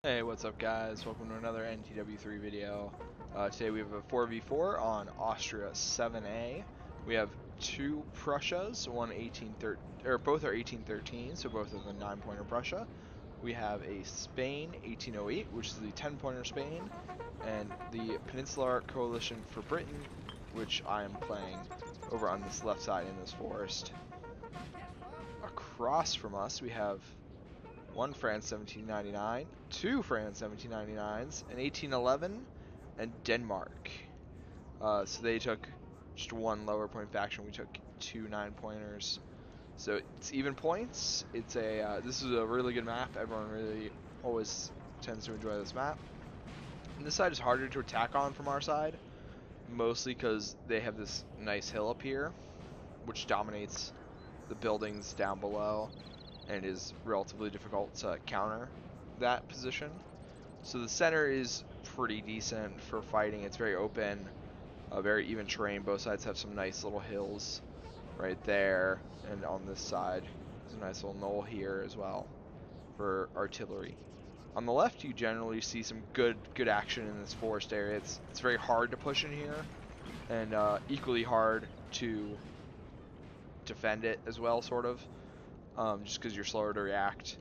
Hey, what's up guys? Welcome to another NTW3 video. Today we have a 4v4 on Austria 7A. We have two Prussias, both are 1813, so both of them 9-pointer Prussia. We have a Spain 1808, which is the 10-pointer Spain, and the Peninsular Coalition for Britain, which I am playing over on this left side in this forest. Across from us we have one France 1799, two France 1799s, an 1811, and Denmark. So they took just one lower point faction. We took two 9-pointers. So it's even points. This is a really good map. Everyone really always tends to enjoy this map. And this side is harder to attack on from our side, mostly because they have this nice hill up here, which dominates the buildings down below and is relatively difficult to counter that position. So the center is pretty decent for fighting. It's very open, very even terrain. Both sides have some nice little hills right there, and on this side there's a nice little knoll here as well for artillery. On the left you generally see some good action in this forest area. It's very hard to push in here, and equally hard to defend it as well, sort of. Just because you're slower to react.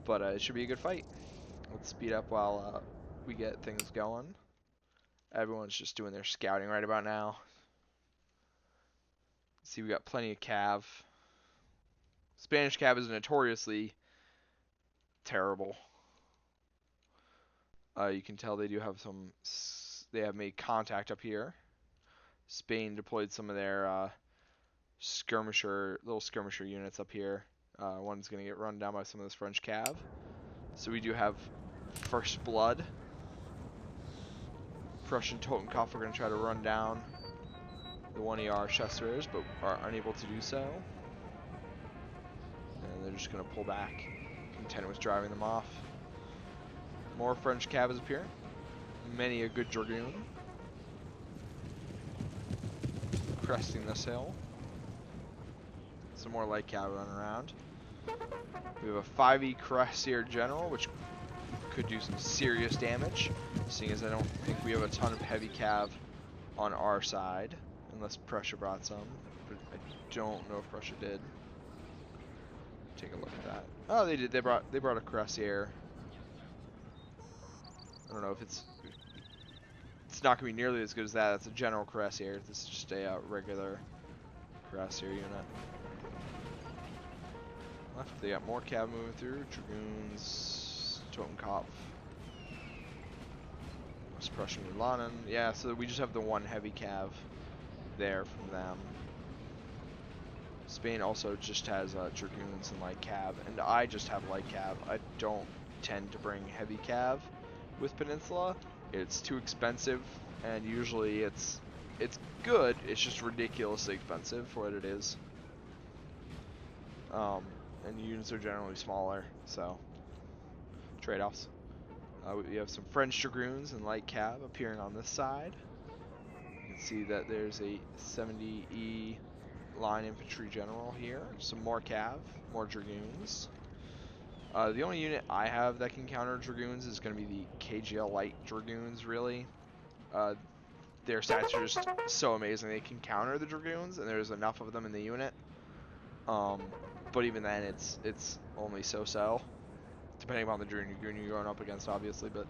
But it should be a good fight. Let's speed up while we get things going. Everyone's just doing their scouting right about now. See, we got plenty of cav. Spanish cav is notoriously terrible. You can tell they do have some. They have made contact up here. Spain deployed some of their little skirmisher units up here. One's gonna get run down by some of this French cav. So we do have first blood. Prussian Totenkopf are going to try to run down the 1ER Chasseurs, but are unable to do so. And they're just going to pull back, content with driving them off. More French cav is appearing. Many a good Dragoon. Cresting this hill. Some more light cav running around. We have a 5E Cuirassier General, which could do some serious damage, seeing as I don't think we have a ton of heavy cav on our side, unless Prussia brought some, but I don't know if Prussia did. Take a look at that. Oh, they did. They brought a Cuirassier. I don't know if it's not gonna be nearly as good as that. That's a General Cuirassier. This is just a regular Cuirassier unit. Left, they got more cav moving through. Dragoons, Totenkopf. Prussian Ulanen. Yeah, so we just have the one heavy cav there from them. Spain also just has Dragoons and light cav, and I just have light cav. I don't tend to bring heavy cav with Peninsula. It's too expensive, and usually it's good. It's just ridiculously expensive for what it is. And units are generally smaller, so trade-offs. We have some French Dragoons and light cav appearing on this side. You can see that there's a 70E line infantry general here. Some more cav, more Dragoons. The only unit I have that can counter Dragoons is going to be the KGL light Dragoons, really. Their stats are just so amazing. They can counter the Dragoons, and there's enough of them in the unit. But even then, it's only so-so, depending upon the Dragoon you're going up against, obviously. But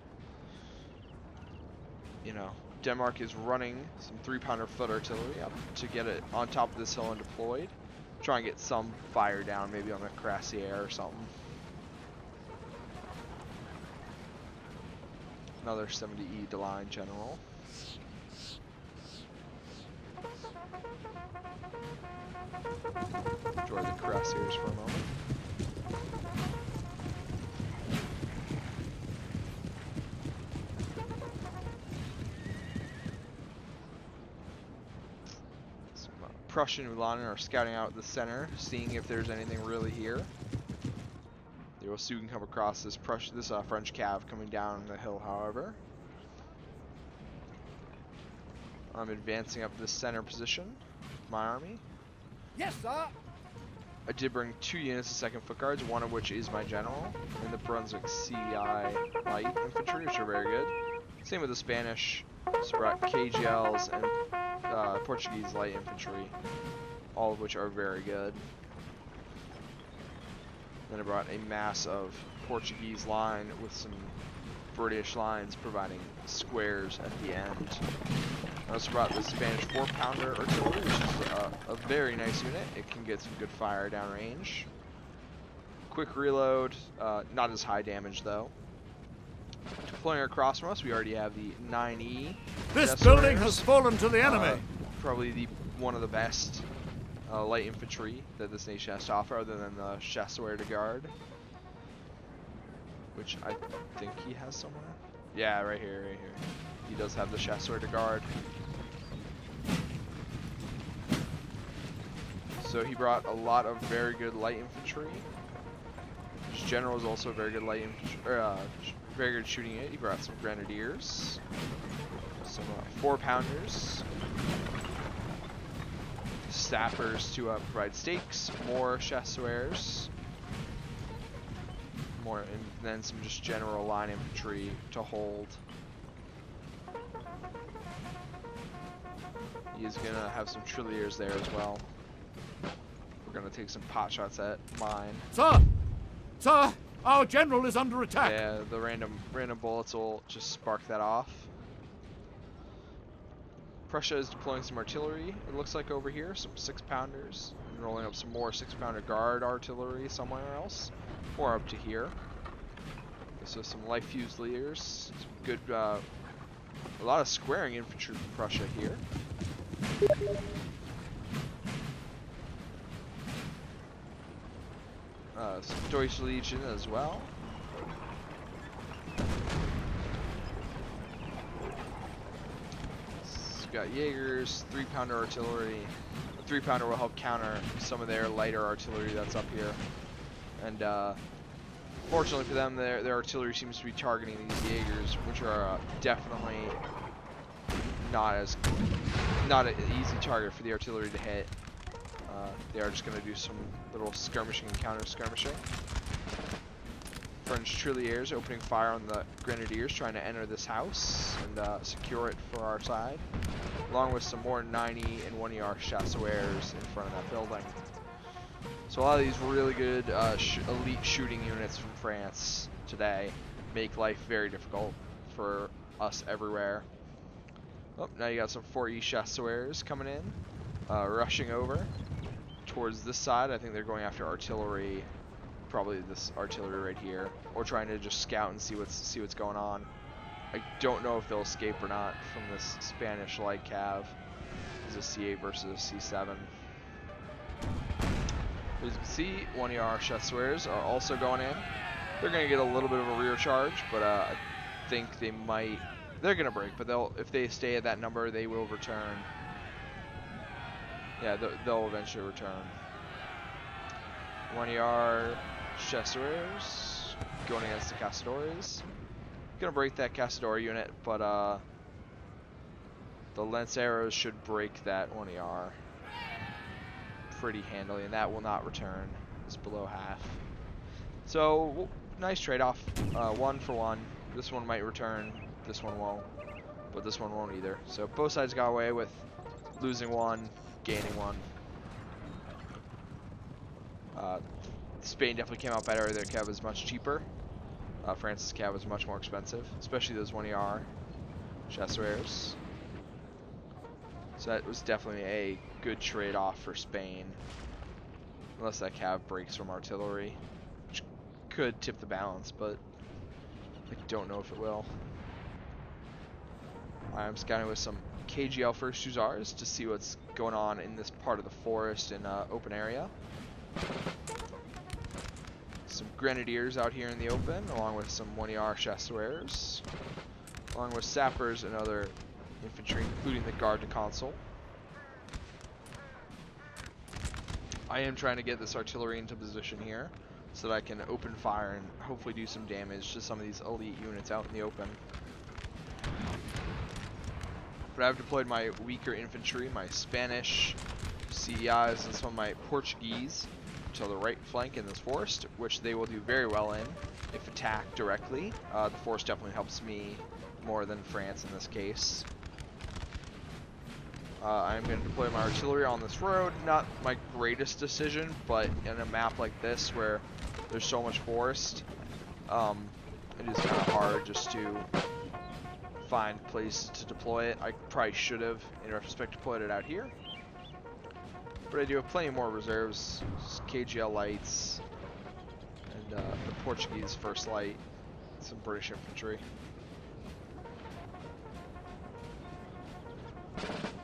you know, Denmark is running some 3-pounder foot artillery up to get it on top of this hill and deployed. Try and get some fire down, maybe on the Cuirassier or something. Another 70E DeLine general. Enjoy the Cuirassiers for a moment. Prussian Ulanen are scouting out the center, seeing if there's anything really here. They will soon come across this French cav coming down the hill, however. I'm advancing up this center position with my army. Yes, sir. I did bring 2 units of 2nd Foot Guards, one of which is my general, and the Brunswick CI Light Infantry, which are very good. Same with the Spanish, so brought KGLs and Portuguese Light Infantry, all of which are very good. Then I brought a mass of Portuguese line with some British lines providing squares at the end. I also brought the Spanish 4-pounder artillery, which is a very nice unit. It can get some good fire downrange. Quick reload, not as high damage though. Deploying across from us, we already have the 9E. This building has fallen to the enemy. Probably one of the best light infantry that this nation has to offer, other than the Chasseur de Garde, which I think he has somewhere. Yeah, right here, right here. He does have the Chasseur de Garde. So he brought a lot of very good light infantry. His general is also very good light infantry, very good shooting unit. He brought some grenadiers, some 4-pounders, staffers to provide stakes, more chasseurs, more, and then some just general line infantry to hold. He is gonna have some trilliers there as well. We're gonna take some pot shots at mine. Sir, our general is under attack. Yeah, the random bullets will just spark that off. Prussia is deploying some artillery, it looks like over here, some 6-pounders, and rolling up some more 6-pounder guard artillery somewhere else, or up to here. So some light fusiliers, some good, a lot of squaring infantry from Prussia here. Some Deutsche Legion as well. Got Jaegers, 3-pounder artillery. The 3-pounder will help counter some of their lighter artillery that's up here. And fortunately for them, their artillery seems to be targeting these Jaegers, which are definitely not an easy target for the artillery to hit. They are just going to do some little skirmishing and counter skirmishing. French trilliers opening fire on the grenadiers, trying to enter this house and secure it for our side, along with some more 9E and 1ER chasseurs in front of that building. So a lot of these really good elite shooting units from France today make life very difficult for us everywhere. Oh, now you got some 4E chasseurs coming in, rushing over towards this side. I think they're going after artillery. Probably this artillery right here, or trying to just scout and see what's going on. I don't know if they'll escape or not from this Spanish light cav. It's a C8 versus a C7. As you can see, 1ER chasseurs are also going in. They're going to get a little bit of a rear charge, but I think they're going to break, but if they stay at that number, they will return. Yeah, they'll eventually return. 1ER chasseurs going against the Castores. Gonna break that Castore unit, but the Lanceros should break that 1ER pretty handily, and that will not return. It's below half. So nice trade-off, 1 for 1. This one might return, this one won't, but this one won't either. So both sides got away with losing 1, gaining 1. Spain definitely came out better. Their cav was much cheaper. France's cav was much more expensive, especially those 1ER chasseurs. So that was definitely a good trade-off for Spain, unless that cav breaks from artillery, which could tip the balance, but I don't know if it will. I'm scouting with some KGL First Hussars to see what's going on in this part of the forest and open area. Some grenadiers out here in the open, along with some 1ER chasseurs, along with sappers and other infantry, including the garde de consul. I am trying to get this artillery into position here so that I can open fire and hopefully do some damage to some of these elite units out in the open. But I've deployed my weaker infantry, my Spanish CEIs, and some of my Portuguese to the right flank in this forest, which they will do very well in if attacked directly. The forest definitely helps me more than France in this case. I'm going to deploy my artillery on this road. Not my greatest decision, but in a map like this where there's so much forest, it is kind of hard just to find place to deploy it. I probably should have, in retrospect, deployed it out here. But I do have plenty more reserves, KGL lights, and the Portuguese First Light, some British infantry.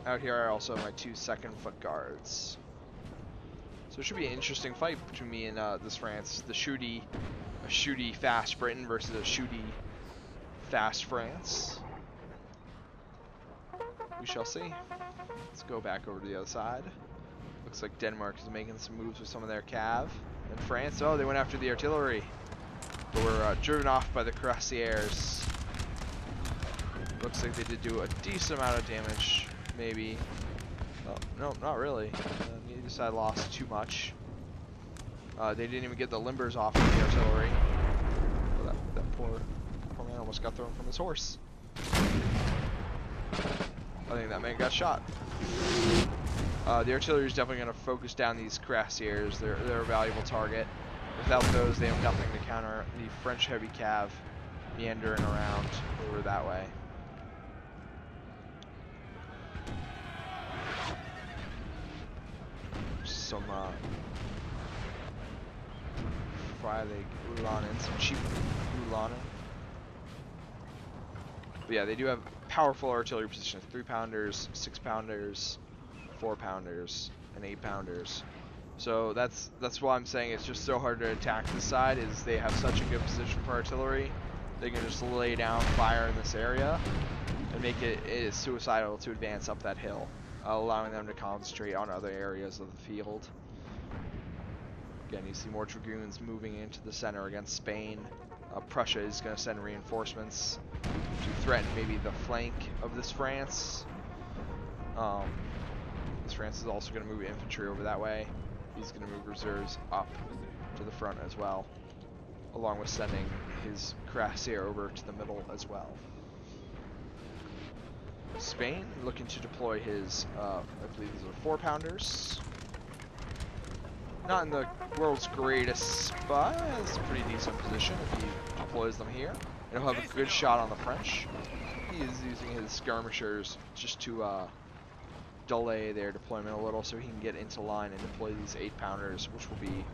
Out here I also have my 2 second foot guards. So it should be an interesting fight between me and this France. A shooty fast Britain versus a shooty fast France. We shall see. Let's go back over to the other side. Looks like Denmark is making some moves with some of their cav. And France, oh, they went after the artillery. But were driven off by the cuirassiers. Looks like they did do a decent amount of damage. Maybe. Oh, no, not really. Neither side lost too much. They didn't even get the limbers off of the artillery. Oh, that poor man almost got thrown from his horse. I think that man got shot. The artillery is definitely going to focus down these cuirassiers. They're a valuable target. Without those, they have nothing to counter the French heavy cav meandering around over that way. Some Ulanen, some cheap Ulanen. But yeah, they do have powerful artillery positions: 3-pounders, 6-pounders, 4-pounders, and 8-pounders. So that's why I'm saying it's just so hard to attack this side. Is they have such a good position for artillery. They can just lay down fire in this area and make it suicidal to advance up that hill, allowing them to concentrate on other areas of the field. Again, you see more dragoons moving into the center against Spain. Prussia is going to send reinforcements to threaten maybe the flank of this France. This France is also going to move infantry over that way. He's going to move reserves up to the front as well, along with sending his cuirassier over to the middle as well. Spain looking to deploy his, I believe these are 4-pounders. Not in the world's greatest spot. It's a pretty decent position if he deploys them here. And he'll have a good shot on the French. He is using his skirmishers just to delay their deployment a little so he can get into line and deploy these 8-pounders, which will be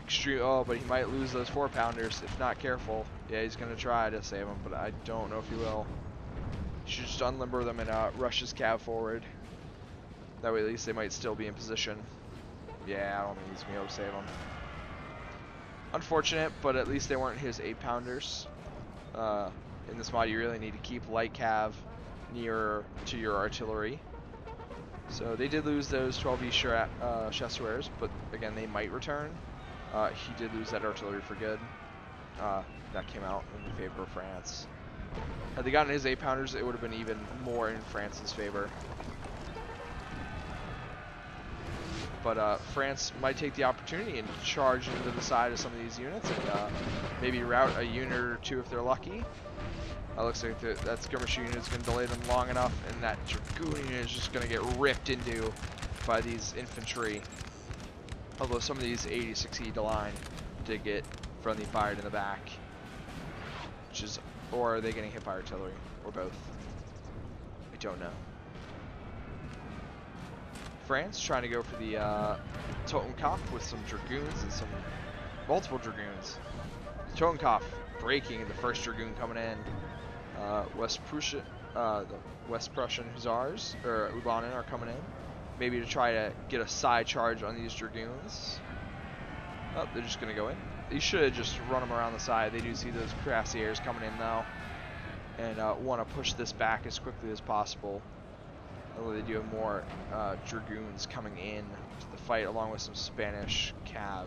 extreme. Oh, but he might lose those 4-pounders if not careful. Yeah, he's going to try to save them, but I don't know if he will. He should just unlimber them and rush his cav forward. That way at least they might still be in position. Yeah, I don't think he's going to be able to save them. Unfortunate, but at least they weren't his 8-pounders. In this mod, you really need to keep light cav nearer to your artillery. So they did lose those 12E chasseurs, but again, they might return. He did lose that artillery for good. That came out in favor of France. Had they gotten his 8-pounders, it would have been even more in France's favor. But France might take the opportunity and charge into the side of some of these units and maybe rout a unit or two if they're lucky. Looks like that skirmisher unit is going to delay them long enough, and that dragoon unit is just going to get ripped into by these infantry. Although some of these 86E line did get friendly fired in the back. Or are they getting hit by artillery? Or both? I don't know. France trying to go for the Totenkopf with some dragoons and some multiple dragoons. Totenkopf breaking the first dragoon coming in. The West Prussian Hussars or Ulanen are coming in, maybe to try to get a side charge on these dragoons. Oh, they're just gonna go in. They should just run them around the side. They do see those cuirassiers coming in though, and want to push this back as quickly as possible. Although they do have more dragoons coming in to the fight, along with some Spanish cav,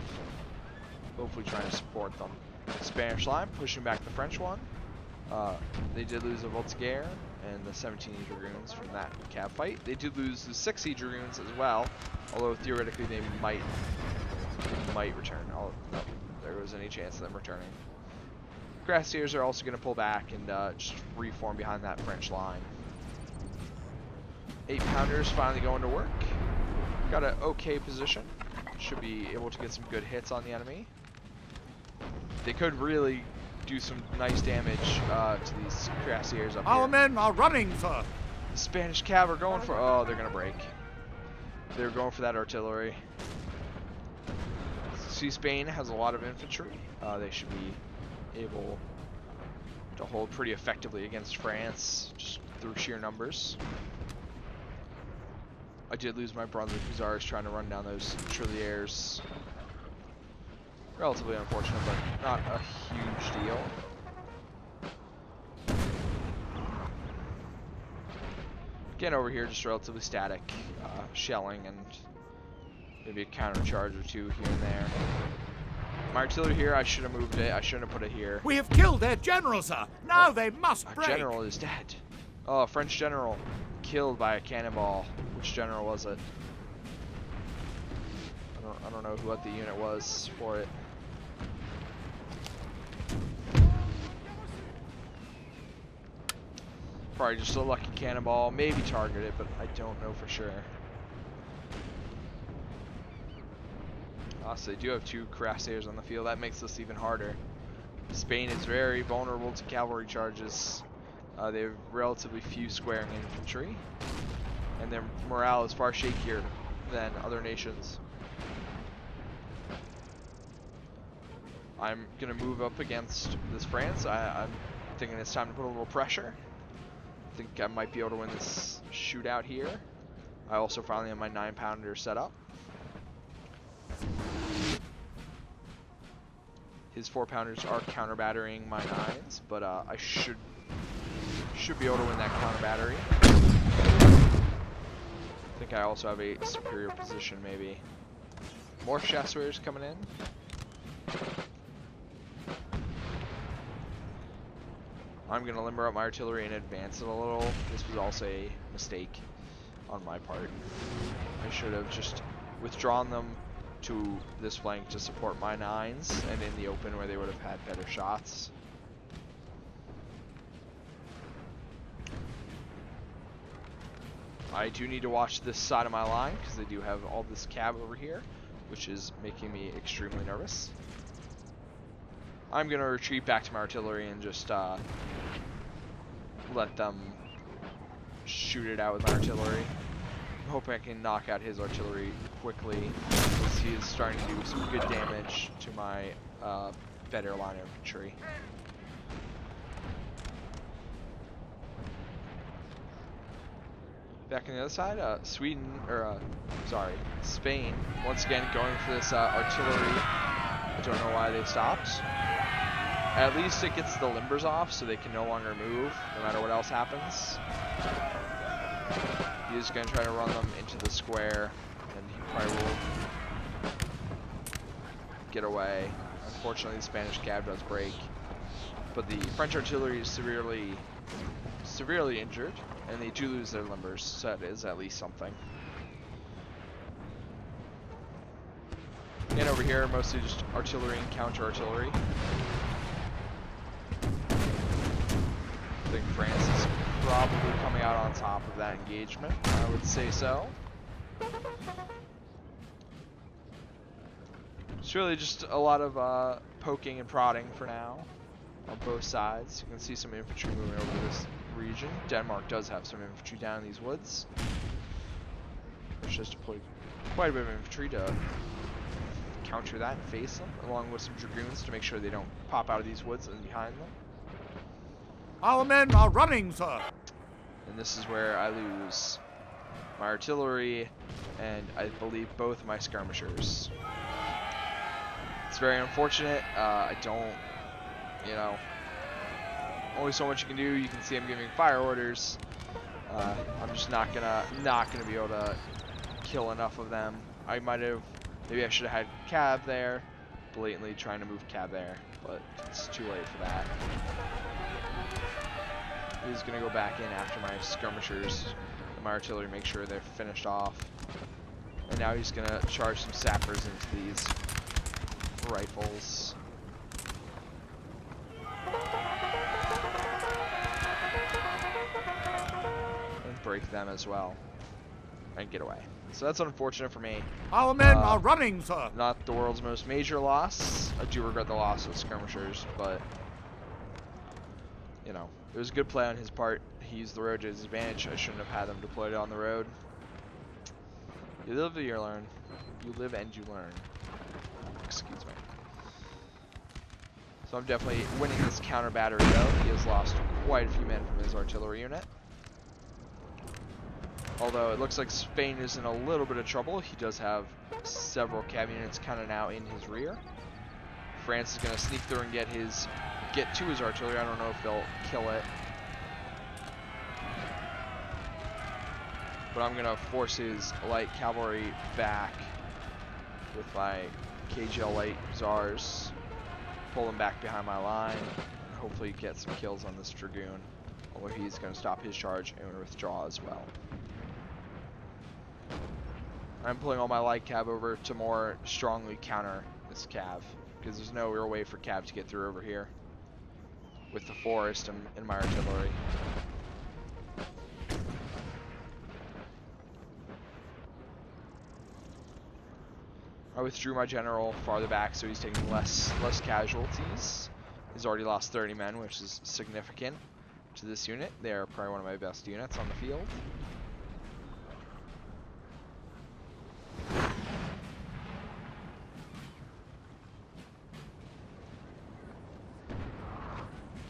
hopefully trying to support them. Spanish line pushing back the French one. They did lose a Voltigeur and the 17E dragoons from that cav fight. They did lose the 6E dragoons as well, although theoretically they might might return. Oh, no, there was any chance of them returning. Cuirassiers are also going to pull back and just reform behind that French line. 8-pounders finally going to work. Got an okay position. Should be able to get some good hits on the enemy. They could really do some nice damage to these Cuirassiers up here. Our men are running, sir. The Spanish cav are going for... Oh, they're going to break. They're going for that artillery. See, Spain has a lot of infantry. They should be able to hold pretty effectively against France, just through sheer numbers. I did lose my Brunswick Hussars trying to run down those Trilliers. Relatively unfortunate, but not a huge deal. Again, over here, just relatively static, shelling and maybe a counter charge or two here and there. My artillery here, I should have moved it. I shouldn't have put it here. We have killed their general, sir. Now they must Our break. general is dead. Oh, a French general killed by a cannonball. Which general was it? I don't know what the unit was for it. Probably just a lucky cannonball, maybe targeted, but I don't know for sure. So they do have 2 Cuirassiers on the field. That makes this even harder. Spain is very vulnerable to cavalry charges. They have relatively few squaring infantry, and their morale is far shakier than other nations. I'm gonna move up against this France. I'm thinking it's time to put a little pressure. I think I might be able to win this shootout here. I also finally have my 9-pounder set up. His 4-pounders are counter battering my 9s, but I should be able to win that counter battery. I think I also have a superior position, maybe. More chasseurs coming in. I'm going to limber up my artillery and advance it a little. This was also a mistake on my part. I should have just withdrawn them to this flank to support my 9s, and in the open where they would have had better shots. I do need to watch this side of my line because they do have all this cav over here, which is making me extremely nervous. I'm going to retreat back to my artillery and just let them shoot it out with my artillery. I'm hoping I can knock out his artillery quickly, because he is starting to do some good damage to my better line of infantry. Back on the other side, Spain, once again going for this artillery. I don't know why they stopped. At least it gets the limbers off so they can no longer move, no matter what else happens. He's going to try to run them into the square, and he probably will get away. Unfortunately, the Spanish cav does break, but the French artillery is severely injured, and they do lose their limbers, so that is at least something. And over here, mostly just artillery and counter-artillery. I think France is probably coming out on top of that engagement. I would say so. It's really just a lot of poking and prodding for now on both sides. You can see some infantry moving over this region. Denmark does have some infantry down in these woods. There's just quite a bit of infantry to counter that and face them, along with some dragoons to make sure they don't pop out of these woods and behind them. Our men are running, sir. And this is where I lose my artillery and I believe both of my skirmishers. It's very unfortunate. I don't, only so much you can do. You can see I'm giving fire orders. I'm just not gonna be able to kill enough of them. Maybe I should have had cav there, blatantly trying to move cav there, but it's too late for that. He's gonna go back in after my skirmishers and my artillery, make sure they're finished off. And now he's gonna charge some sappers into these rifles. And break them as well. And get away. So that's unfortunate for me. Our men are running, sir. Not the world's most major loss. I do regret the loss of skirmishers, but you know, it was a good play on his part. He used the road to his advantage. I shouldn't have had them deployed on the road. You live and you learn. You live and you learn. Excuse me. So I'm definitely winning this counter battery though. He has lost quite a few men from his artillery unit. Although it looks like Spain is in a little bit of trouble. He does have several cav units kind of now in his rear. France is going to sneak through and get to his artillery. I don't know if they'll kill it. But I'm going to force his light cavalry back with my KGL light Czars. Pull him back behind my line. And hopefully get some kills on this Dragoon. Although he's going to stop his charge and withdraw as well. I'm pulling all my light cav over to more strongly counter this cav, because there's no real way for cav to get through over here with the forest and my artillery. I withdrew my general farther back, so he's taking less casualties. He's already lost 30 men, which is significant to this unit. They are probably one of my best units on the field.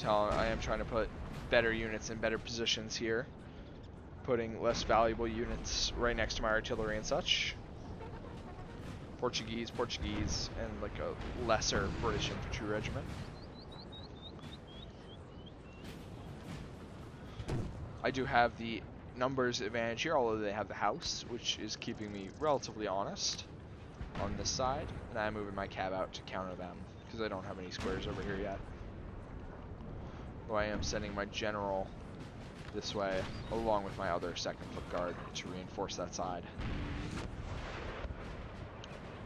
I am trying to put better units in better positions here, putting less valuable units right next to my artillery and such. Portuguese, and like a lesser British infantry regiment. I do have the numbers advantage here, although they have the house, which is keeping me relatively honest on this side, and I'm moving my cav out to counter them because I don't have any squares over here yet. Though I am sending my general this way, along with my other second foot guard to reinforce that side.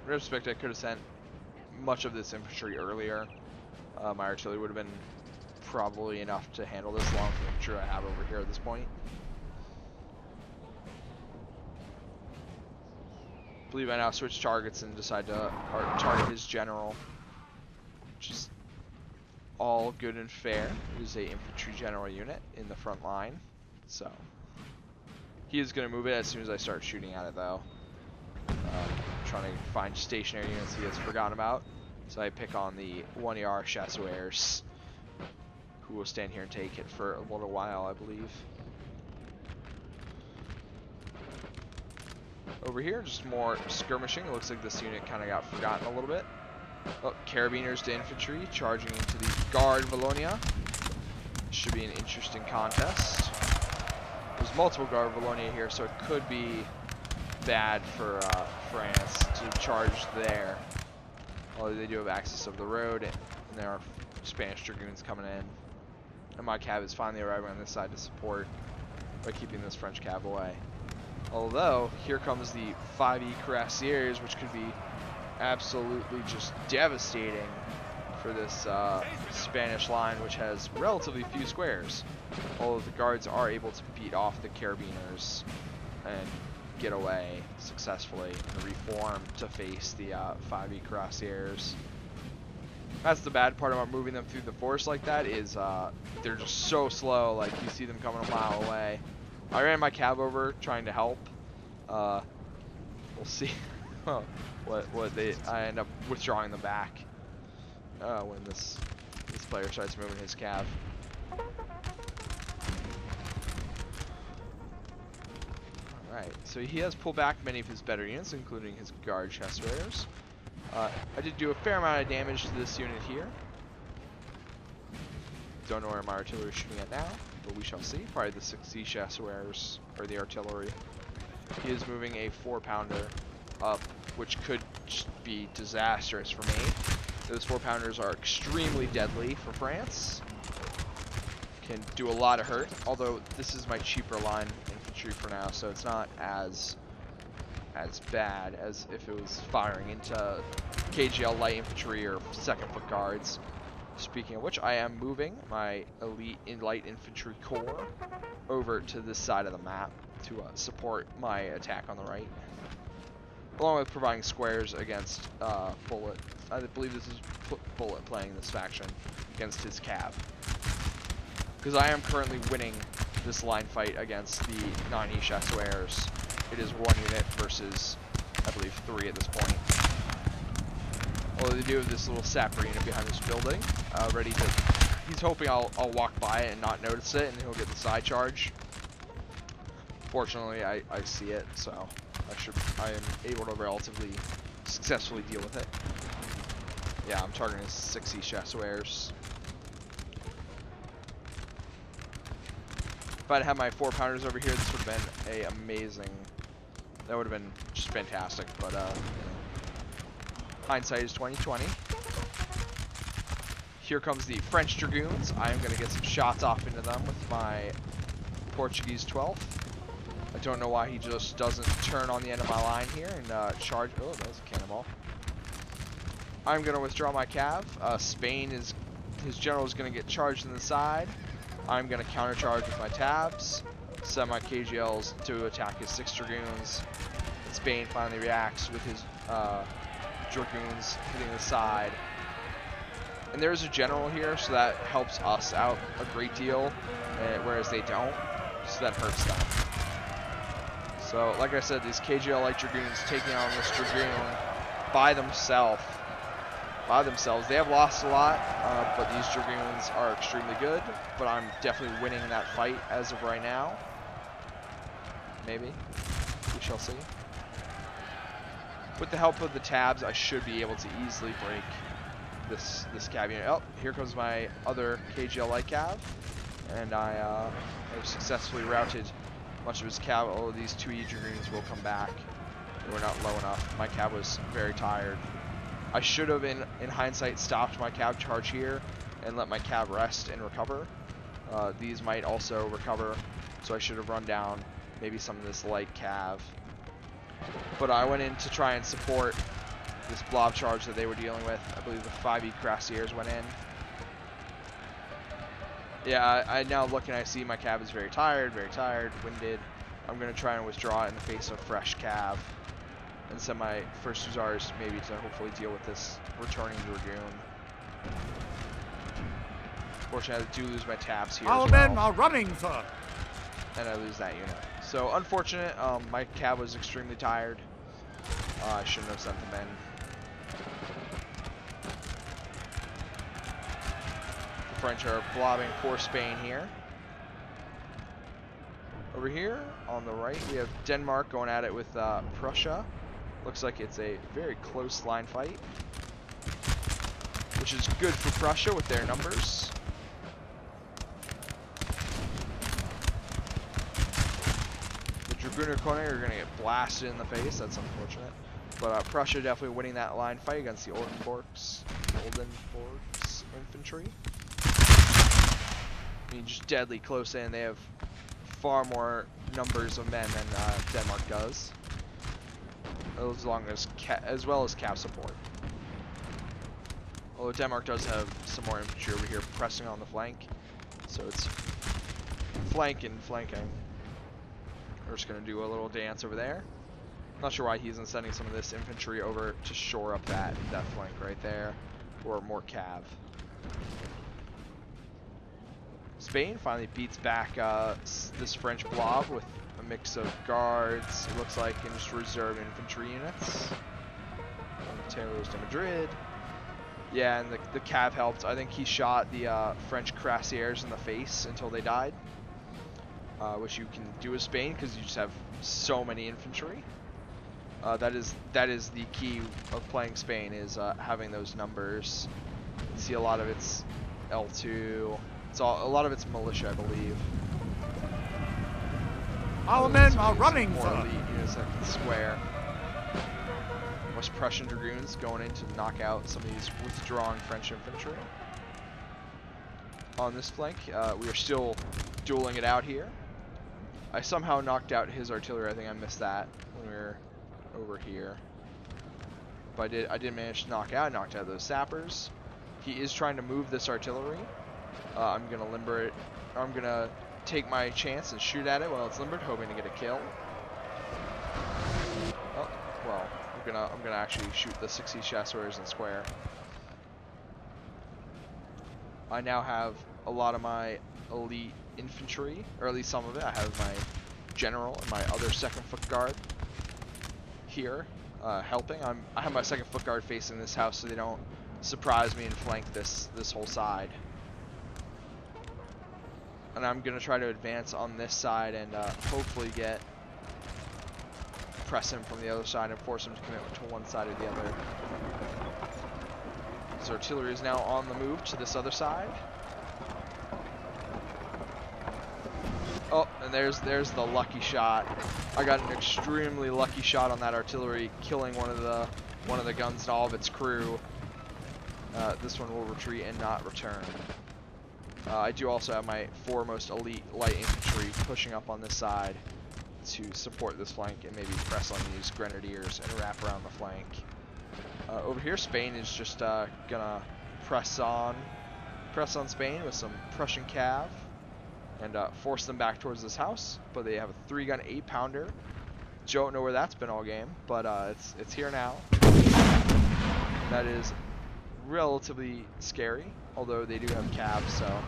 In retrospect, I could have sent much of this infantry earlier. My artillery would have been probably enough to handle this long infantry I have over here at this point. I believe I now switch targets and decide to target his general, which is all good and fair. It is a infantry general unit in the front line, so he is going to move it as soon as I start shooting at it though. Trying to find stationary units he has forgotten about, so I pick on the 1ER chasseurs, who will stand here and take it for a little while, I believe. Over here, just more skirmishing. It looks like this unit kind of got forgotten a little bit. Oh, carabiners to infantry, charging into the Guard Wallonia. Should be an interesting contest. There's multiple Guard Wallonia here, so it could be bad for France to charge there. Although they do have access of the road, and there are Spanish Dragoons coming in. And my cav is finally arriving on this side to support by keeping this French cav away. Although, here comes the 5E Cuirassiers, which could be absolutely just devastating for this Spanish line, which has relatively few squares. Although the guards are able to beat off the carabiners and get away successfully and reform to face the 5E Cuirassiers. That's the bad part about moving them through the forest like that, is they're just so slow, like you see them coming a mile away. I ran my cav over trying to help. We'll see I end up withdrawing them back when this player starts moving his cav. Alright, so he has pulled back many of his better units, including his Guard chasseurs. I did do a fair amount of damage to this unit here. Don't know where my artillery is shooting at now, but we shall see. Probably the 6C chasseurs, or the artillery. He is moving a 4-pounder up, which could just be disastrous for me. Those 4-pounders are extremely deadly for France. Can do a lot of hurt, although this is my cheaper line infantry for now, so it's not as bad as if it was firing into KGL light infantry or second foot guards. Speaking of which, I am moving my elite light infantry corps over to this side of the map to support my attack on the right, along with providing squares against Bullet. I believe this is Bullet playing this faction against his cav, because I am currently winning this line fight against the Nani Chassoirs. It is 1 unit versus, I believe, 3 at this point. Although they do have this little sapper unit behind this building, ready to. He's hoping I'll walk by it and not notice it, and he'll get the side charge. Fortunately, I see it, so I am able to relatively successfully deal with it. Yeah, I'm targeting 60 Chassoirs. If I'd had my 4-pounders over here, this would have been a amazing. That would have been just fantastic, but you know, hindsight is 20/20. Here comes the French Dragoons. I am going to get some shots off into them with my Portuguese 12th. I don't know why he just doesn't turn on the end of my line here and charge. Oh, that was a cannonball. I'm going to withdraw my cav. Spain is, his general is going to get charged in the side. I'm going to countercharge with my tabs, send my KGLs to attack his 6 Dragoons. And Spain finally reacts with his Dragoons hitting the side. And there's a general here, so that helps us out a great deal, whereas they don't, so that hurts them. So, like I said, these KGL Light Dragoons taking on this Dragoon by themselves. They have lost a lot, but these Dragoons are extremely good. But I'm definitely winning that fight as of right now. Maybe. We shall see. With the help of the tabs, I should be able to easily break this cav unit. Oh, here comes my other KGL Light Cav. And I have successfully routed much of his cav. Oh, these 2 Dragoons will come back. They were not low enough. My cav was very tired. I should have, in hindsight, stopped my cav charge here and let my cav rest and recover. These might also recover, so I should have run down maybe some of this light cav. But I went in to try and support this blob charge that they were dealing with. I believe the 5E Cuirassiers went in. Yeah, I now look and I see my cav is very tired, winded. I'm going to try and withdraw it in the face of fresh cav and send my first Hussars maybe to hopefully deal with this returning Dragoon. Fortunately, I do lose my tabs here. Our as well. men are running, sir. And I lose that unit. So unfortunate, my cav was extremely tired. I shouldn't have sent them in. The French are blobbing for Spain here. Over here on the right, we have Denmark going at it with Prussia. Looks like it's a very close line fight, which is good for Prussia with their numbers. The Dragoner Koenig are going to get blasted in the face. That's unfortunate. But Prussia definitely winning that line fight against the Oldenburgs infantry. I mean, just deadly close in. They have far more numbers of men than Denmark does, as well as cav support. Although Denmark does have some more infantry over here pressing on the flank, so it's flanking. We're just gonna do a little dance over there. Not sure why he isn't sending some of this infantry over to shore up that flank right there, or more cav. Spain finally beats back this French blob with a mix of guards, it looks like, and just reserve infantry units. Terrors de Madrid. Yeah, and the cav helped. I think he shot the French Cuirassiers in the face until they died, which you can do with Spain because you just have so many infantry. That is the key of playing Spain, is having those numbers. You see a lot of it's L2. A lot of it's militia, I believe. Our men are running, more sir. elite units that can square. West Prussian Dragoons going in to knock out some of these withdrawing French infantry. On this flank, we are still dueling it out here. I somehow knocked out his artillery. I think I missed that when we were over here. But I did manage to knocked out those sappers. He is trying to move this artillery. I'm gonna limber it. I'm gonna take my chance and shoot at it while it's limbered, hoping to get a kill. Oh, well, I'm gonna actually shoot the 60 Chassewares in square. I now have a lot of my elite infantry, or at least some of it. I have my general and my other 2nd Foot Guard here helping. I have my 2nd Foot Guard facing this house so they don't surprise me and flank this whole side. And I'm gonna try to advance on this side and hopefully press him from the other side and force him to commit to one side or the other. His artillery is now on the move to this other side. Oh, and there's the lucky shot. I got an extremely lucky shot on that artillery, killing one of the guns and all of its crew. This one will retreat and not return. I do also have my 4 most elite light infantry pushing up on this side to support this flank and maybe press on these grenadiers and wrap around the flank. Over here, Spain is just gonna press on Spain with some Prussian cav and force them back towards this house. But they have a 3-gun 8-pounder. Don't know where that's been all game, but it's here now. That is relatively scary, although they do have cabs, so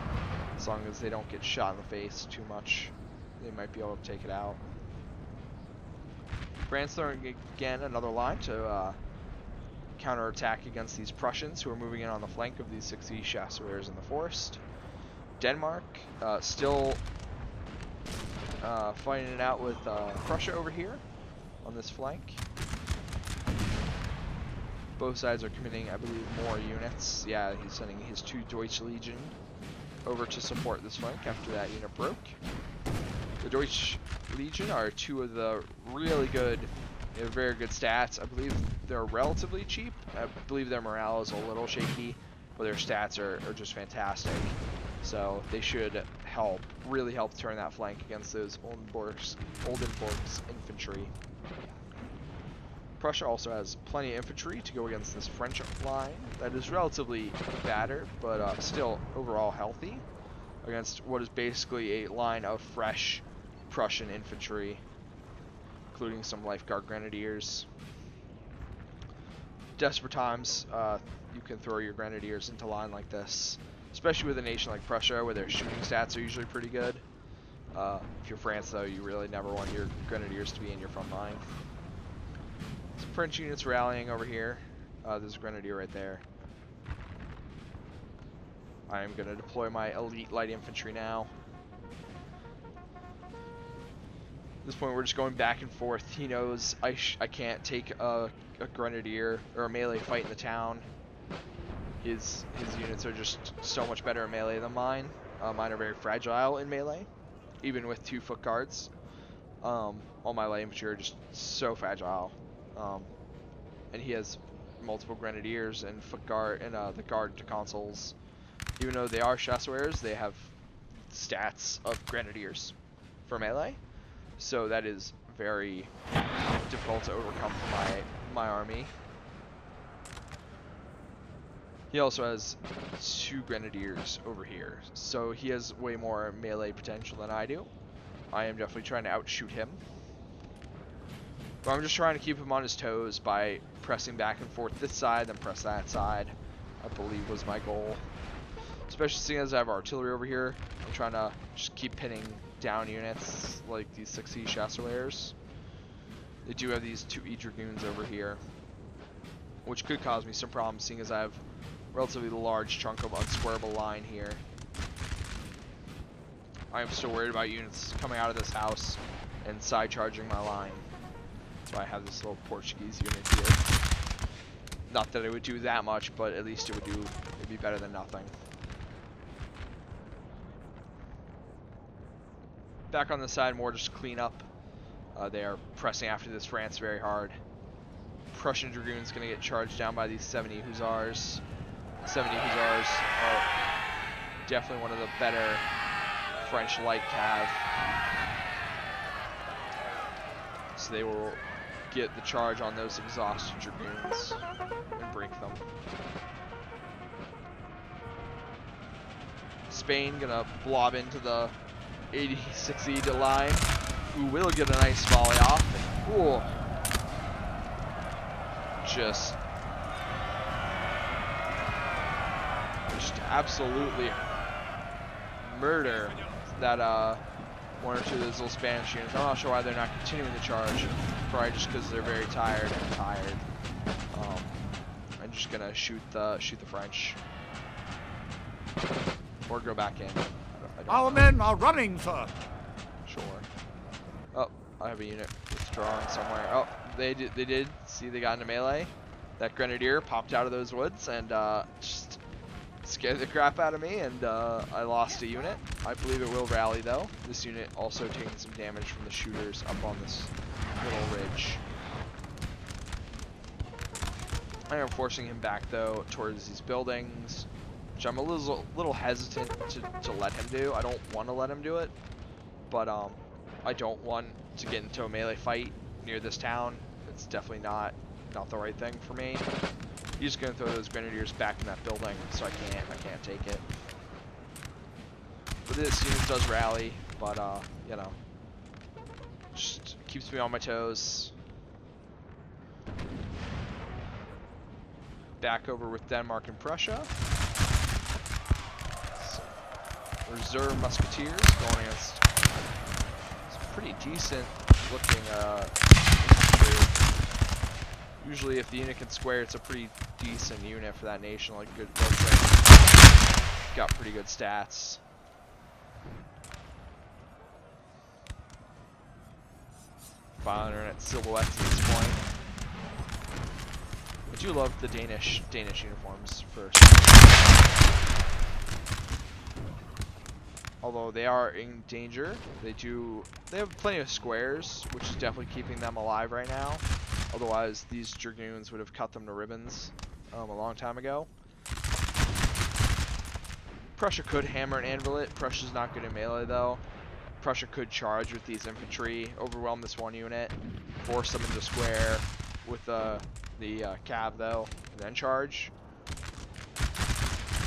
as long as they don't get shot in the face too much, they might be able to take it out. France throwing again another line to counterattack against these Prussians who are moving in on the flank of these 60 Chassewares in the forest. Denmark still fighting it out with Prussia over here on this flank. Both sides are committing, I believe, more units. Yeah, he's sending his 2 Deutsche Legion over to support this flank after that unit broke. The Deutsche Legion are 2 of the really good, very good stats. I believe they're relatively cheap. I believe their morale is a little shaky, but their stats are just fantastic. So they should really help turn that flank against those Oldenburg's infantry. Prussia also has plenty of infantry to go against this French line that is relatively battered, but still overall healthy against what is basically a line of fresh Prussian infantry, including some Life Guard grenadiers. Desperate times, you can throw your grenadiers into line like this, especially with a nation like Prussia where their shooting stats are usually pretty good. If you're France, though, you really never want your grenadiers to be in your front line. Some French units rallying over here. There's a grenadier right there. I am going to deploy my elite light infantry now. At this point, we're just going back and forth. He knows I can't take a grenadier or a melee fight in the town. His units are just so much better in melee than mine. Mine are very fragile in melee, even with 2 foot guards. All my light infantry are just so fragile. And he has multiple grenadiers and foot guard and the guard to consoles. Even though they are Chassewares, they have stats of grenadiers for melee, so that is very difficult to overcome for my army. He also has 2 grenadiers over here, so he has way more melee potential than I do. I am definitely trying to outshoot him. But I'm just trying to keep him on his toes by pressing back and forth this side, then press that side, I believe was my goal. Especially seeing as I have artillery over here, I'm trying to just keep pinning down units like these 60 Chassewares. They do have these 2 E-Dragoons over here, which could cause me some problems seeing as I have a relatively large chunk of unsquareable line here. I am still worried about units coming out of this house and side charging my line. So I have this little Portuguese unit here. Not that it would do that much, but at least it'd be better than nothing. Back on the side, more just clean up. They are pressing after this France very hard. Prussian Dragoon's going to get charged down by these 70 Hussars. 70 Hussars are definitely one of the better French light cav. So they will get the charge on those exhausted dragoons and break them. Spain gonna blob into the 86E line, who will get a nice volley off. Cool. Just absolutely murder that one or two of those little Spanish units. I'm not sure why they're not continuing the charge. Probably just because they're very tired and tired. I'm just gonna shoot the French or go back in. I don't Our know. men are running, sir. Sure. Oh, I have a unit withdrawing somewhere. Oh, they did. See, they got into melee. That grenadier popped out of those woods and just scared the crap out of me, and I lost a unit. I believe it will rally though. This unit also taking some damage from the shooters up on this little ridge. I am forcing him back though towards these buildings, which I'm a little hesitant to let him do. I don't want to let him do it, but I don't want to get into a melee fight near this town. It's definitely not the right thing for me. He's just gonna throw those grenadiers back in that building, so I can't take it. But this unit does rally, but you know, just keeps me on my toes. Back over with Denmark and Prussia. So, reserve musketeers going against some pretty decent looking infantry. Usually if the unit can square, it's a pretty decent unit for that nation, like good well trained. Got pretty good stats. Firing at silhouettes at this point. I do love the Danish uniforms first. Although they are in danger, they have plenty of squares, which is definitely keeping them alive right now. Otherwise, these dragoons would have cut them to ribbons a long time ago. Prussia could hammer and anvil it. Prussia's not good in melee though. Prussia could charge with these infantry, overwhelm this one unit, force them into square with the cav though, and then charge.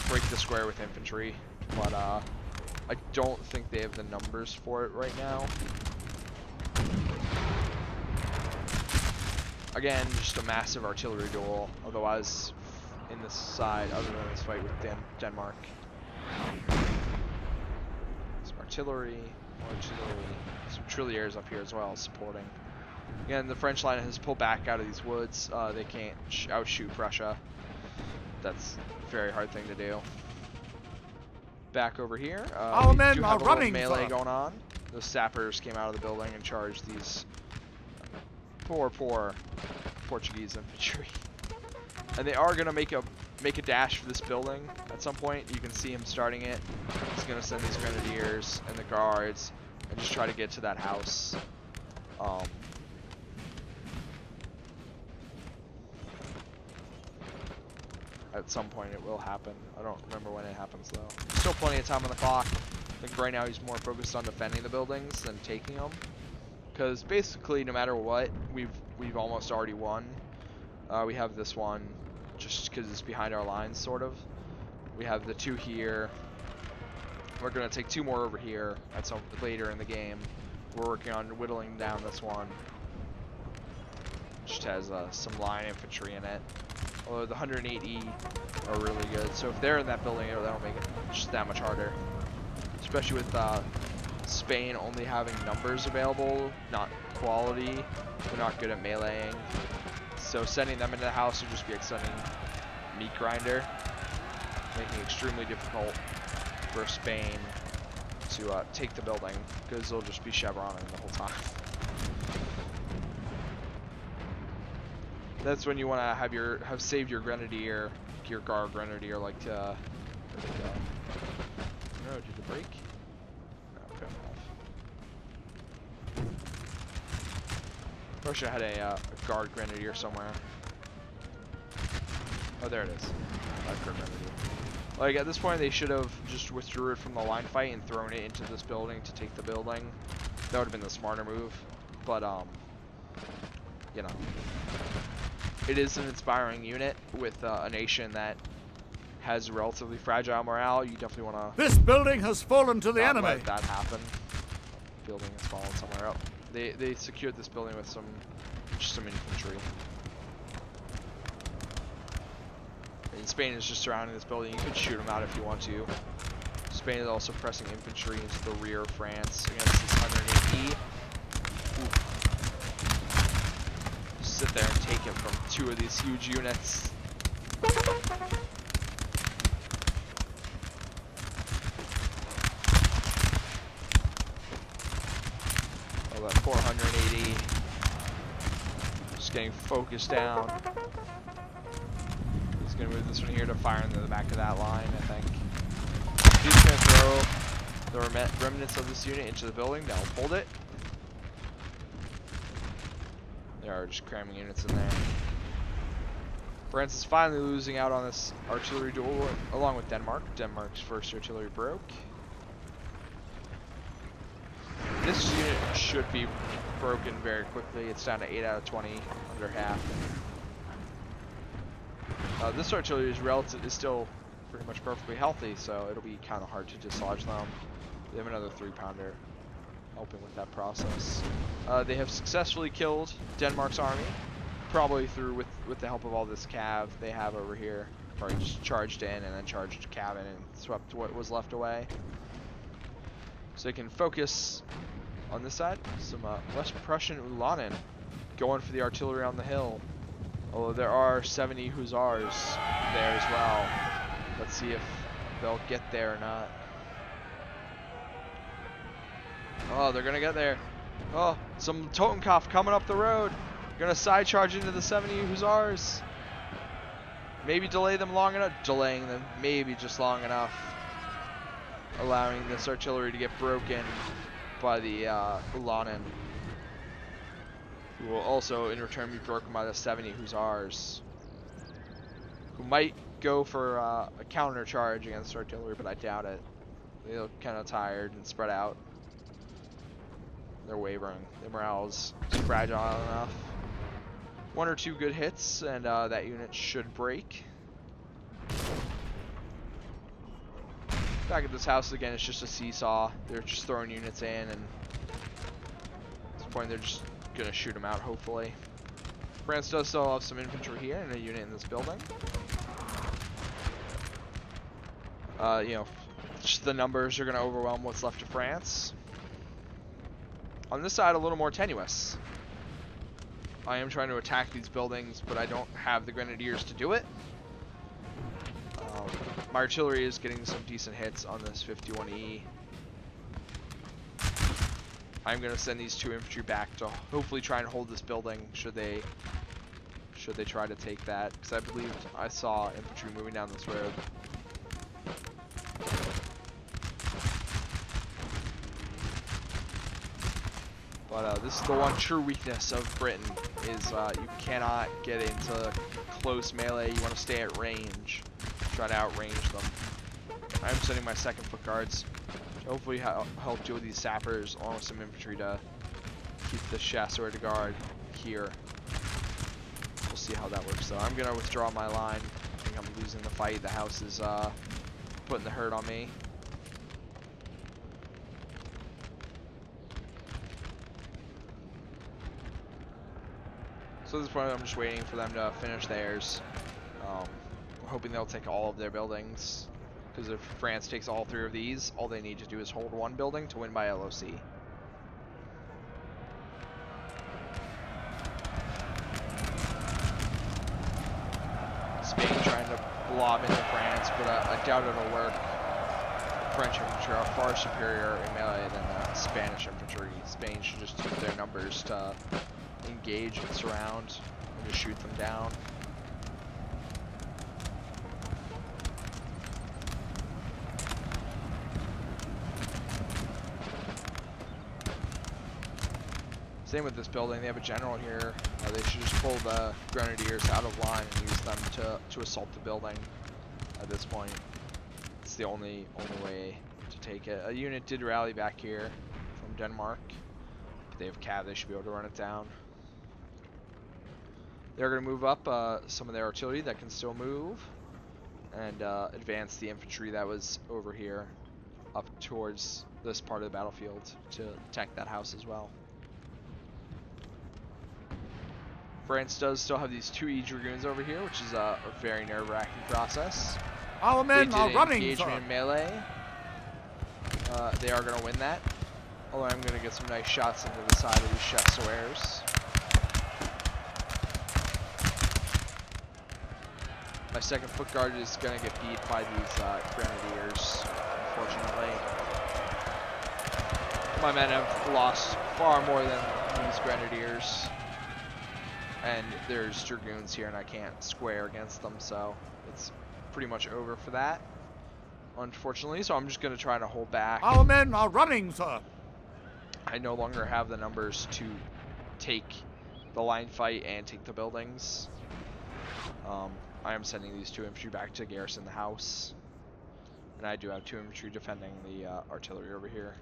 Break the square with infantry, but I don't think they have the numbers for it right now. Again, just a massive artillery duel. Otherwise, in this side, other than this fight with Denmark. Some artillery, some trilliers up here as well, supporting. Again, the French line has pulled back out of these woods. They can't outshoot Prussia. That's a very hard thing to do. Back over here, Our men do are have a little running, melee sir. going on. Those sappers came out of the building and charged these poor Portuguese infantry. And they are gonna make a dash for this building at some point. You can see him starting it. He's gonna send these grenadiers and the guards and just try to get to that house. At some point it will happen. I don't remember when it happens though. Still plenty of time on the clock. I think right now he's more focused on defending the buildings than taking them. Because basically, no matter what, we've almost already won. We have this one, just because it's behind our lines, sort of. We have the two here. We're gonna take two more over here at some later in the game. We're working on whittling down this one. Just has some line infantry in it. Although the 108E are really good, so if they're in that building, that'll make it just that much harder. Especially with Spain only having numbers available, not quality. They're not good at meleeing. So sending them into the house would just be like sending meat grinder, making it extremely difficult for Spain to take the building, because they'll just be chevroning the whole time. That's when you want to have saved your grenadier, your guard grenadier, like to. There we go. No, did it break? No, cut off. Russia had a guard grenadier somewhere. Oh, there it is. Guard grenadier. Like at this point, they should have just withdrew it from the line fight and thrown it into this building to take the building. That would have been the smarter move. But you know, it is an inspiring unit with a nation that has relatively fragile morale. You definitely want to This building has fallen to the not enemy. let that happen. Building has fallen somewhere else. They secured this building with some infantry. And Spain is just surrounding this building. You could shoot them out if you want to. Spain is also pressing infantry into the rear of France against this 108E. Just sit there and take it from two of these huge units. Oh, that 480. Just getting focused down. He's going to move this one here to fire into the back of that line, I think. He's going to throw the remnants of this unit into the building. They'll hold it. They are just cramming units in there. France is finally losing out on this artillery duel along with Denmark. Denmark's first artillery broke. This unit should be broken very quickly. It's down to 8 out of 20, under half. This artillery is still pretty much perfectly healthy, so it'll be kind of hard to dislodge them. They have another 3-pounder helping with that process. They have successfully killed Denmark's army, probably through with the help of all this cav they have over here. Probably just charged in and then charged cav in and swept what was left away. So they can focus on this side. Some West Prussian Ulanen going for the artillery on the hill. Although there are 70 Hussars there as well. Let's see if they'll get there or not. Oh, they're gonna get there. Oh, some Totenkopf coming up the road. Gonna side charge into the 70 Hussars. Maybe delay them long enough. Delaying them maybe just long enough. Allowing this artillery to get broken by the Ulanen. Who will also in return be broken by the 70 Hussars. Who might go for a counter charge against artillery, but I doubt it. They look kind of tired and spread out. They're wavering. Their morale's fragile enough. 1 or 2 good hits, and that unit should break. Back at this house again, it's just a seesaw. They're just throwing units in, and at this point they're just gonna shoot them out, hopefully. France does still have some infantry here and a unit in this building. You know, just the numbers are gonna overwhelm what's left of France. On this side, a little more tenuous. I am trying to attack these buildings, but I don't have the grenadiers to do it. My artillery is getting some decent hits on this 51E. I'm going to send these 2 infantry back to hopefully try and hold this building should they try to take that, because I believe I saw infantry moving down this road. But this is the one true weakness of Britain, is you cannot get into close melee. You want to stay at range, try to outrange them. I'm sending my 2nd Foot Guards to hopefully help deal with these sappers, along with some infantry to keep the chasseur de garde here. We'll see how that works though. I'm going to withdraw my line. I think I'm losing the fight. The house is putting the hurt on me. So at this point, I'm just waiting for them to finish theirs. We're hoping they'll take all of their buildings, because if France takes all 3 of these, all they need to do is hold 1 building to win by LOC. Spain trying to blob into France, but I doubt it'll work. French infantry are far superior in melee than Spanish infantry. Spain should just use their numbers to engage and surround and just shoot them down. Same with this building. They have a general here. They should just pull the grenadiers out of line and use them to assault the building at this point. It's the only way to take it. A unit did rally back here from Denmark. If they have cav, they should be able to run it down. They're going to move up some of their artillery that can still move and advance the infantry that was over here up towards this part of the battlefield to attack that house as well. France does still have these 2 E-Dragoons over here, which is a very nerve-wracking process. Our men are running, engagement sir. in melee. They are going to win that. Although I'm going to get some nice shots into the side of these chasseurs. My 2nd foot guard is going to get beat by these grenadiers, unfortunately. My men have lost far more than these grenadiers. And there's dragoons here and I can't square against them, so it's pretty much over for that, unfortunately. So I'm just going to try to hold back. Our men are running, sir. I no longer have the numbers to take the line fight and take the buildings. I am sending these 2 infantry back to garrison the house. And I do have 2 infantry defending the artillery over here.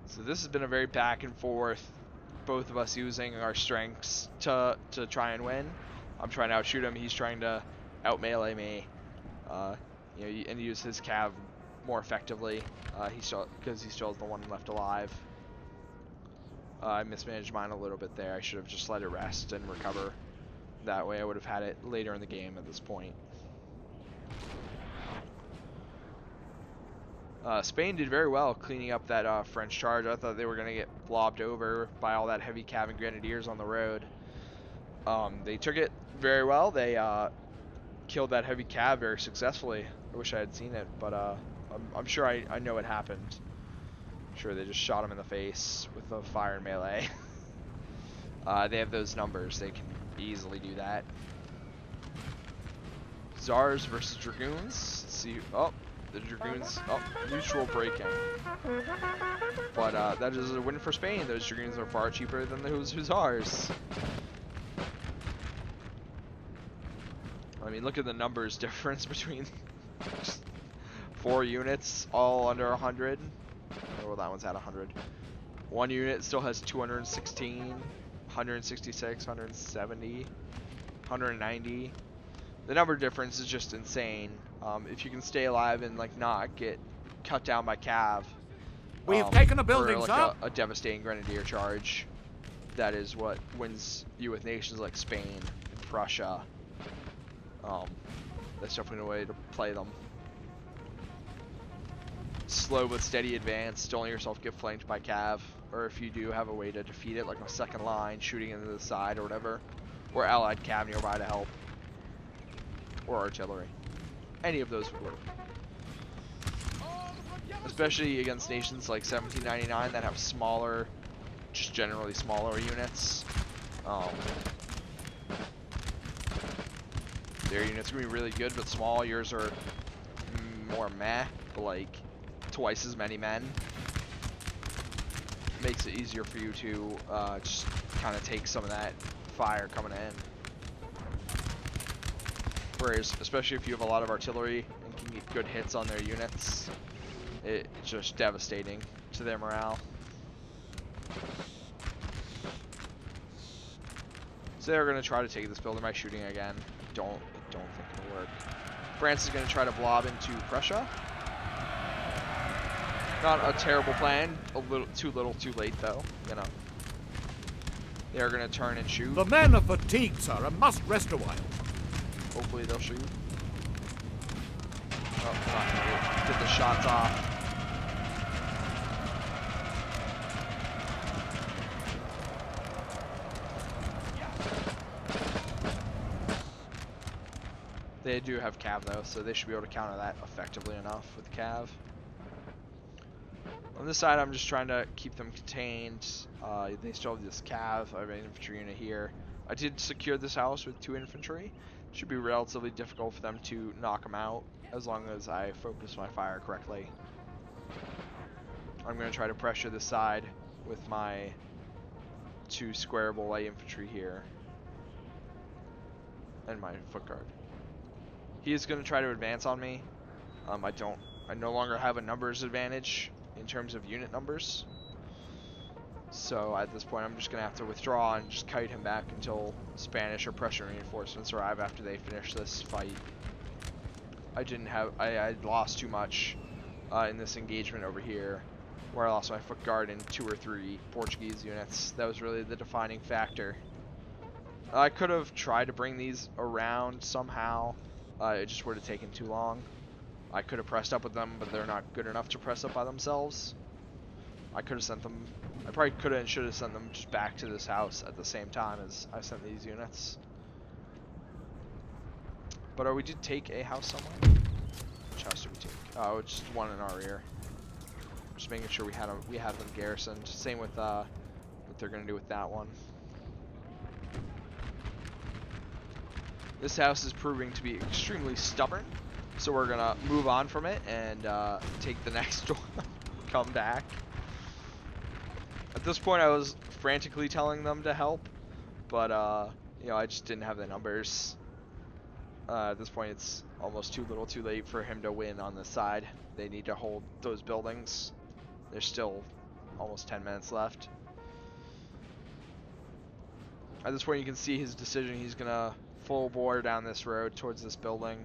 So this has been a very back and forth, both of us using our strengths to try and win. I'm trying to outshoot him, he's trying to out melee me. You know, and use his cav more effectively. Because he still has the one left alive. I mismanaged mine a little bit there. I should have just let it rest and recover. That way I would have had it later in the game at this point. Spain did very well cleaning up that French charge. I thought they were going to get blobbed over by all that heavy cav and grenadiers on the road. They took it very well. They killed that heavy cav very successfully. I wish I had seen it, but I'm sure I know it happened. I'm sure they just shot him in the face with the fire and melee. They have those numbers. They can easily do that. Czars versus Dragoons. Let's see. Oh, the Dragoons. Oh, neutral breaking. But that is a win for Spain. Those Dragoons are far cheaper than those Hussars. I mean, look at the numbers difference between 4 units, all under 100. Oh, well, that one's at 100. 1 unit still has 216, 166, 170, 190. The number difference is just insane. If you can stay alive and like not get cut down by cav, We've taken a building, or like sir. a devastating grenadier charge, that is what wins you with nations like Spain and Prussia. That's definitely a way to play them. Slow but steady advance. Don't let yourself get flanked by cav, or if you do have a way to defeat it, like a second line, shooting into the side or whatever, or allied cav nearby to help, or artillery. Any of those would work. Especially against nations like 1799 that have smaller, just generally smaller units. Their units are gonna be really good but small. Yours are more meh, but like twice as many men. Makes it easier for you to just kind of take some of that fire coming in. Whereas, especially if you have a lot of artillery and can get good hits on their units, it's just devastating to their morale. So they're going to try to take this building by shooting again. I don't think it'll work. France is going to try to blob into Prussia. Not a terrible plan. A little too late though. You know. They are going to turn and shoot. The men are fatigued, sir, and must rest a while. Hopefully they'll shoot. Oh, not gonna get the shots off. They do have cav though, so they should be able to counter that effectively enough with cav. On this side, I'm just trying to keep them contained. They still have this cav. I have an infantry unit here. I did secure this house with 2 infantry. Should be relatively difficult for them to knock them out as long as I focus my fire correctly. I'm going to try to pressure this side with my 2 squareable light infantry here and my foot guard. He is going to try to advance on me. I no longer have a numbers advantage in terms of unit numbers. So at this point, I'm just going to have to withdraw and just kite him back until Spanish or Prussian reinforcements arrive after they finish this fight. I lost too much in this engagement over here, where I lost my foot guard and 2 or 3 Portuguese units. That was really the defining factor. I could have tried to bring these around somehow. It just would have taken too long. I could have pressed up with them, but they're not good enough to press up by themselves. I could have sent them. I probably could have and should have sent them just back to this house at the same time as I sent these units. But we did take a house somewhere. Which house did we take? Oh, just one in our rear. Just making sure we had them garrisoned. Same with what they're gonna do with that one. This house is proving to be extremely stubborn, so we're gonna move on from it and take the next one. Come back. At this point, I was frantically telling them to help, but you know, I just didn't have the numbers. At this point, it's almost too little too late for him to win on this side. They need to hold those buildings. There's still almost 10 minutes left. At this point, you can see his decision. He's going to full bore down this road towards this building.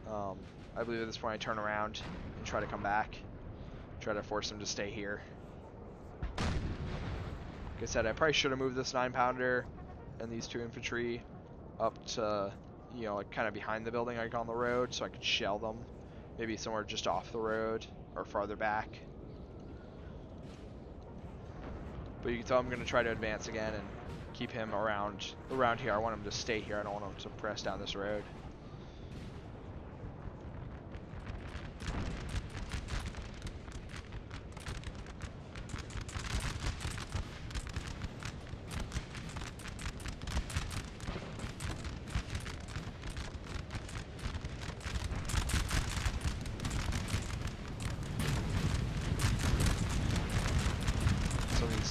I believe at this point I turn around and try to come back. Try to force him to stay here. Like I said, I probably should have moved this 9-pounder and these 2 infantry up to, you know, like kind of behind the building, like on the road, so I could shell them. Maybe somewhere just off the road or farther back. But you can tell I'm going to try to advance again and keep him around here. I want him to stay here. I don't want him to press down this road.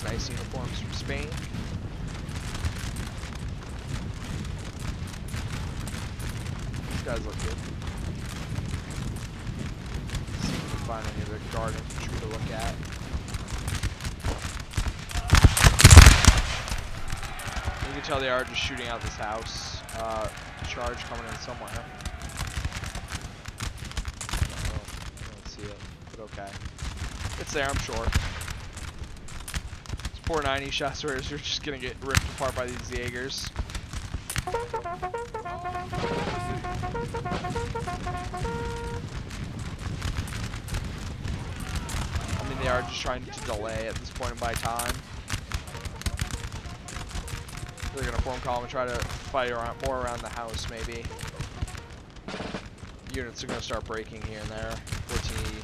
Nice uniforms from Spain. These guys look good. See if we can find any other guard infantry to look at. You can tell they are just shooting out this house. Charge coming in somewhere. Oh, I don't see it, but okay. It's there, I'm sure. Poor 90 chasseurs are just gonna get ripped apart by these Jaegers. I mean, they are just trying to delay at this point and buy time. They're gonna form column and try to fight around, more around the house, maybe. Units are gonna start breaking here and there. 14E.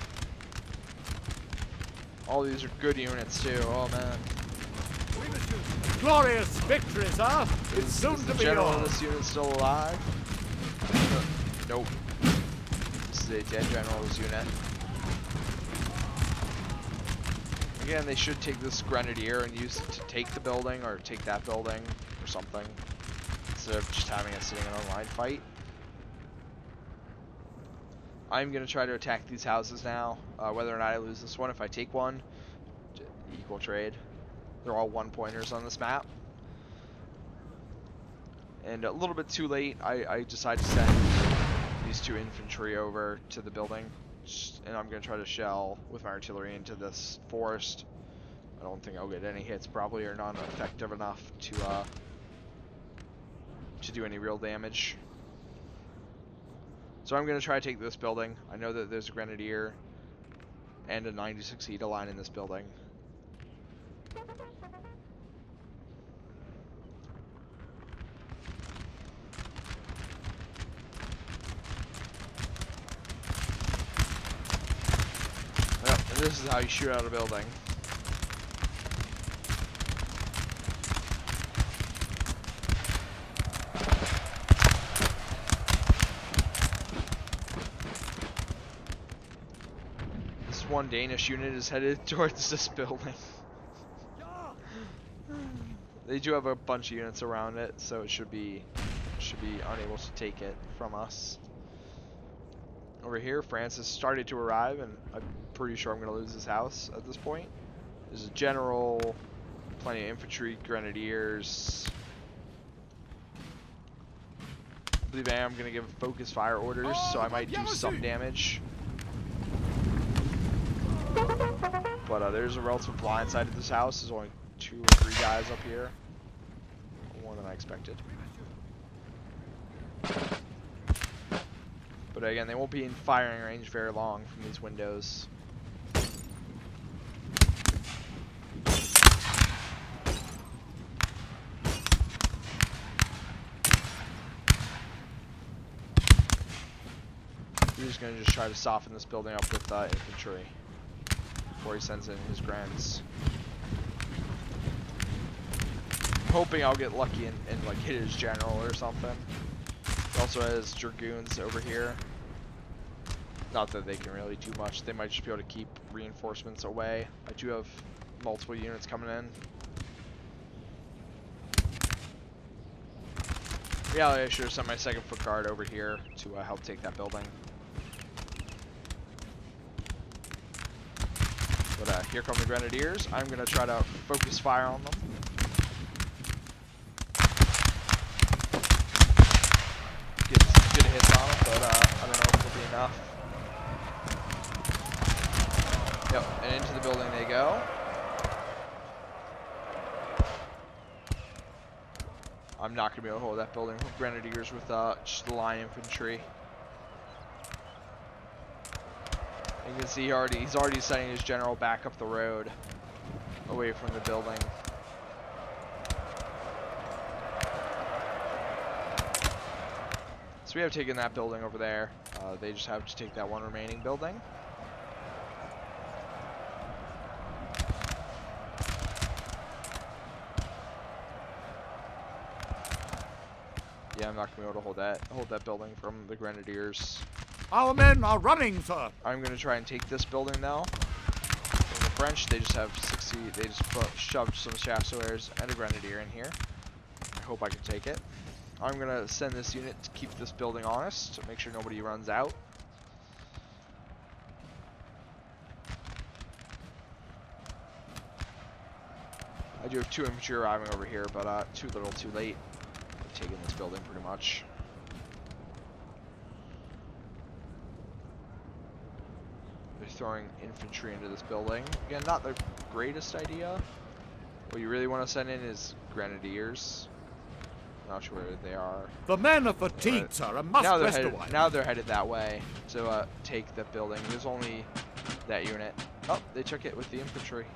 All these are good units too. Oh man. Glorious victory, sir! It's soon to be the general of yours. this unit still alive? Nope. This is a dead general of this unit. Again, they should take this grenadier and use it to take the building or take that building or something, instead of just having it sitting in a line fight. I'm going to try to attack these houses now. Whether or not I lose this one, if I take one, equal trade. They're all 1-pointers on this map. And a little bit too late, I decided to send these 2 infantry over to the building. And I'm going to try to shell with my artillery into this forest. I don't think I'll get any hits, probably, or not effective enough to do any real damage. So I'm going to try to take this building. I know that there's a grenadier and a 96E to line in this building. This is how you shoot out a building. This one Danish unit is headed towards this building. They do have a bunch of units around it, so it should be unable to take it from us. Over here, France has started to arrive, and I'm pretty sure I'm going to lose this house at this point. There's a general, plenty of infantry, grenadiers. I believe I am going to give focus fire orders, so I might do some damage. But there's a relative blind side of this house. There's only 2 or 3 guys up here. More than I expected. But again, they won't be in firing range very long from these windows. He's going to just try to soften this building up with infantry before he sends in his grens. Hoping I'll get lucky and like hit his general or something. He also has dragoons over here. Not that they can really do much. They might just be able to keep reinforcements away. I do have multiple units coming in. Reality, I should have sent my 2nd foot guard over here to help take that building. But here come the grenadiers. I'm going to try to focus fire on them. Get some good hits on them, but I don't know if it'll be enough. Yep, and into the building they go. I'm not going to be able to hold that building with grenadiers with just the line infantry. You can see he's already sending his general back up the road, away from the building. So we have taken that building over there. They just have to take that one remaining building. Yeah, I'm not gonna be able to hold that building from the grenadiers. Our men are running, sir. I'm gonna try and take this building now. From the French, they just have they just shoved some chasseurs and a grenadier in here. I hope I can take it. I'm gonna send this unit to keep this building honest, to make sure nobody runs out. I do have 2 infantry arriving over here, but too little, too late. I've taken this building pretty much. They're throwing infantry into this building. Again, not the greatest idea. What you really want to send in is grenadiers. Not sure where they are. The men are fatigued, sir, and must rest a while. Now they're headed that way to take the building. There's only that unit. Oh, they took it with the infantry.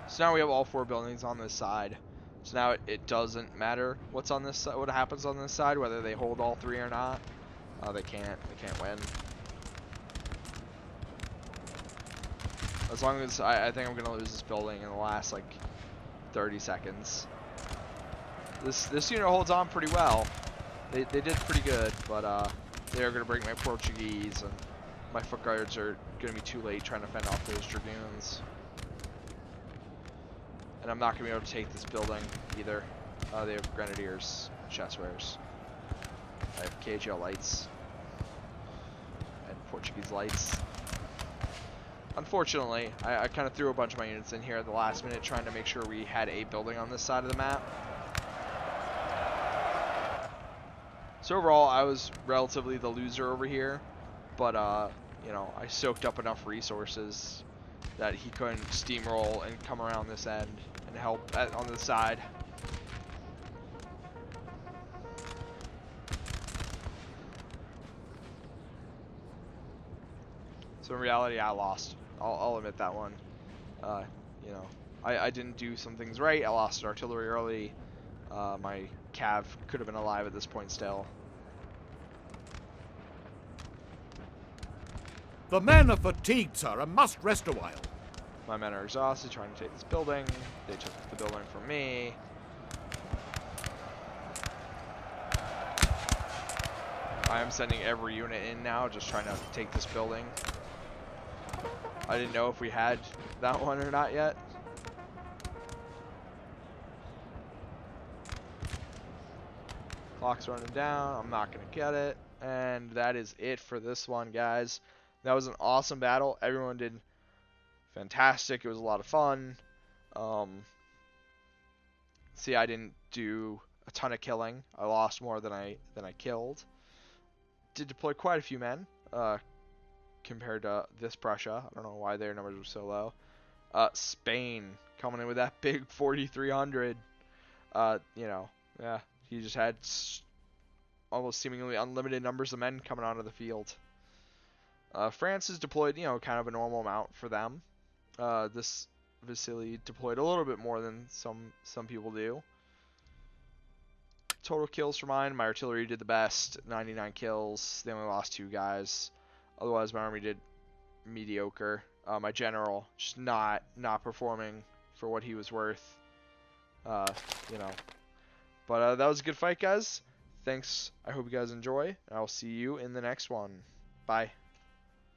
So now we have all 4 buildings on this side. So now it doesn't matter what's on this side, what happens on this side, whether they hold all 3 or not. They can't win. As long as I think I'm gonna lose this building in the last like 30 seconds. This unit holds on pretty well. They did pretty good, but they're gonna break my Portuguese, and my foot guards are gonna be too late trying to fend off those dragoons. And I'm not gonna be able to take this building either. They have grenadiers, chasseurs. I have KHL lights and Portuguese lights. Unfortunately, I kind of threw a bunch of my units in here at the last minute trying to make sure we had a building on this side of the map. So overall, I was relatively the loser over here, but you know, I soaked up enough resources that he couldn't steamroll and come around this end and help on the side. So in reality, I lost. I'll admit that one. You know, I didn't do some things right. I lost artillery early. My cav could have been alive at this point still. The men are fatigued, sir, and must rest a while. My men are exhausted trying to take this building. They took the building from me. I am sending every unit in now, just trying to take this building. I didn't know if we had that one or not yet. Clock's running down. I'm not going to get it. And that is it for this one, guys. That was an awesome battle. Everyone did fantastic. It was a lot of fun. See, I didn't do a ton of killing. I lost more than I killed. Did deploy quite a few men compared to this Prussia. I don't know why their numbers were so low. Spain coming in with that big 4,300. You know, yeah, he just had almost seemingly unlimited numbers of men coming onto the field. France is deployed, you know, kind of a normal amount for them. This Vasily deployed a little bit more than some people do. Total kills for mine, my artillery did the best, 99 kills. They only lost 2 guys. Otherwise, my army did mediocre. My general just not performing for what he was worth. You know. But that was a good fight, guys. Thanks. I hope you guys enjoy. And I'll see you in the next one. Bye.